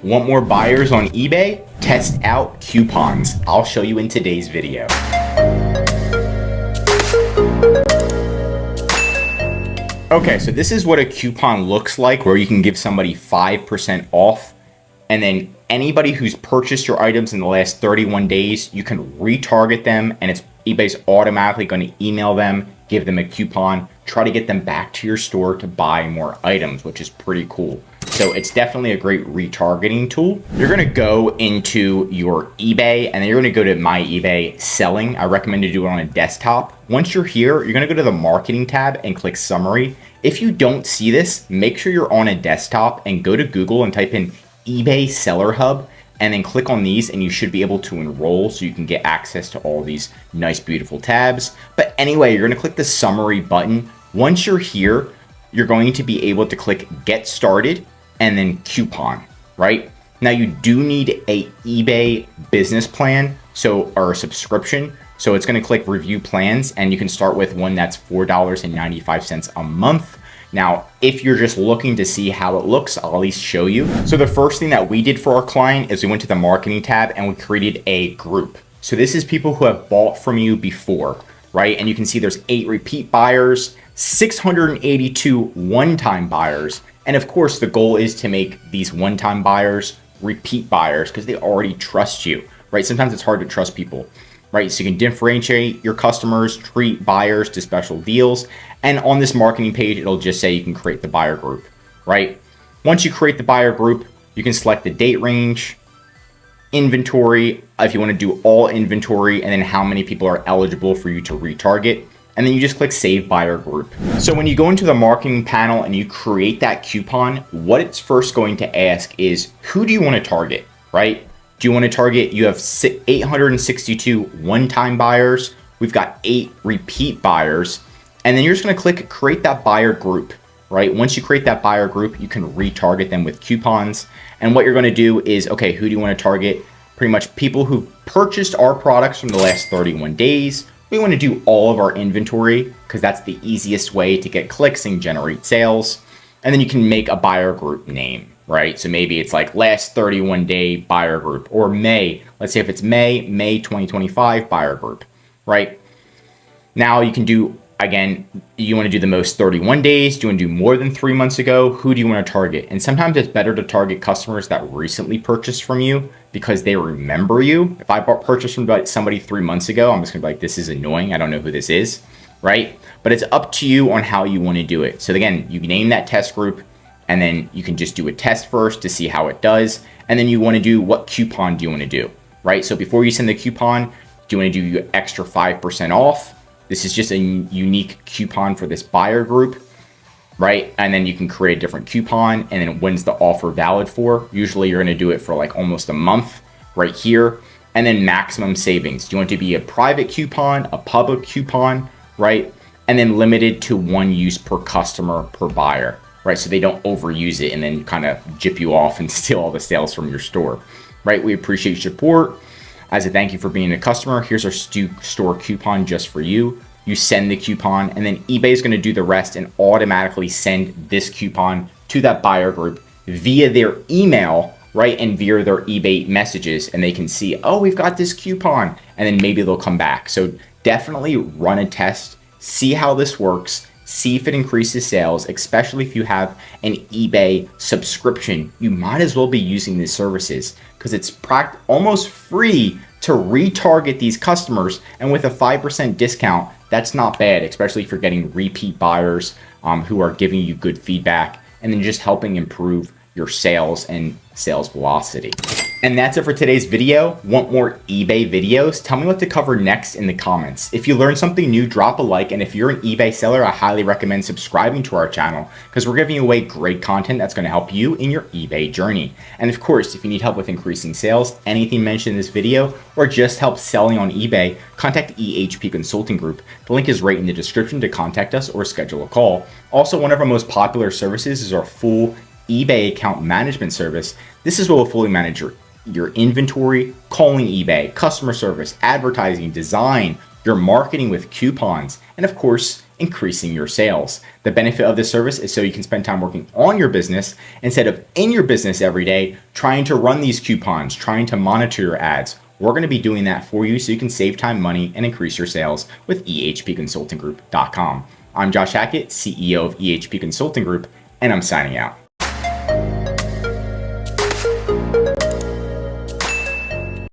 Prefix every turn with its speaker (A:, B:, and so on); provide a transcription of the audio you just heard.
A: Want more buyers on eBay? Test out coupons. I'll show you in today's video. Okay, so this is what a coupon looks like, where you can give somebody 5% off, and then anybody who's purchased your items in the last 31 days, you can retarget them, and eBay's automatically going to email them, give them a coupon, try to get them back to your store to buy more items, which is pretty cool. So it's definitely a great retargeting tool. You're gonna go into your eBay and then you're gonna go to My eBay Selling. I recommend to do it on a desktop. Once you're here, you're gonna go to the Marketing tab and click Summary. If you don't see this, make sure you're on a desktop and go to Google and type in eBay Seller Hub and then click on these and you should be able to enroll so you can get access to all these nice, beautiful tabs. But anyway, you're gonna click the Summary button. Once you're here, you're going to be able to click Get Started and then Coupon, right? Now you do need a eBay business plan, or a subscription. So it's gonna click Review Plans and you can start with one that's $4.95 a month. Now, if you're just looking to see how it looks, I'll at least show you. So the first thing that we did for our client is we went to the Marketing tab and we created a group. So this is people who have bought from you before, right? And you can see there's 8 repeat buyers, 682 one-time buyers. And of course, the goal is to make these one-time buyers repeat buyers because they already trust you, right? Sometimes it's hard to trust people, right? So you can differentiate your customers, treat buyers to special deals. And on this marketing page, it'll just say you can create the buyer group, right? Once you create the buyer group, you can select the date range, inventory, if you want to do all inventory, and then how many people are eligible for you to retarget. And then you just click Save Buyer Group. So when you go into the marketing panel and you create that coupon, what it's first going to ask is, who do you want to target, right? Do you want to target, you have 862 one-time buyers, we've got 8 repeat buyers, and then you're just going to click Create That Buyer Group, right? Once you create that buyer group, you can retarget them with coupons. And what you're going to do is, okay, who do you want to target? Pretty much people who've purchased our products from the last 31 days. We want to do all of our inventory because that's the easiest way to get clicks and generate sales. And then you can make a buyer group name, right? So maybe it's like last 31 day buyer group, or May. Let's say if it's May 2025 buyer group, right? Now you can do, again, you want to do the most 31 days. Do you want to do more than 3 months ago? Who do you want to target? And sometimes it's better to target customers that recently purchased from you because they remember you. If I purchased from somebody 3 months ago, I'm just gonna be like, this is annoying. I don't know who this is, right? But it's up to you on how you want to do it. So again, you name that test group and then you can just do a test first to see how it does. And then you want to do, what coupon do you want to do, right? So before you send the coupon, do you want to do your extra 5% off? This is just a unique coupon for this buyer group, right? And then you can create a different coupon, and then when's the offer valid for? Usually you're gonna do it for like almost a month right here. And then maximum savings. Do you want it to be a private coupon, a public coupon, right? And then limited to 1 use per customer per buyer, right? So they don't overuse it and then kind of jip you off and steal all the sales from your store, right? We appreciate your support. As a thank you for being a customer, here's our store coupon just for you. You send the coupon and then eBay is going to do the rest and automatically send this coupon to that buyer group via their email, right? And via their eBay messages, and they can see, oh, we've got this coupon, and then maybe they'll come back. So definitely run a test, see how this works, see if it increases sales, especially if you have an eBay subscription. You might as well be using these services because it's almost free to retarget these customers. And with a 5% discount, that's not bad, especially if you're getting repeat buyers who are giving you good feedback and then just helping improve your sales and sales velocity. And that's it for today's video. Want more eBay videos? Tell me what to cover next in the comments. If you learned something new, drop a like. And if you're an eBay seller, I highly recommend subscribing to our channel because we're giving away great content that's going to help you in your eBay journey. And of course, if you need help with increasing sales, anything mentioned in this video, or just help selling on eBay, contact EHP Consulting Group. The link is right in the description to contact us or schedule a call. Also, one of our most popular services is our full eBay account management service. This is what will fully manage your inventory, calling eBay, customer service, advertising, design, your marketing with coupons, and of course, increasing your sales. The benefit of this service is so you can spend time working on your business instead of in your business every day, trying to run these coupons, trying to monitor your ads. We're going to be doing that for you so you can save time, money, and increase your sales with ehpconsultinggroup.com. I'm Josh Hackett, CEO of EHP Consulting Group, and I'm signing out.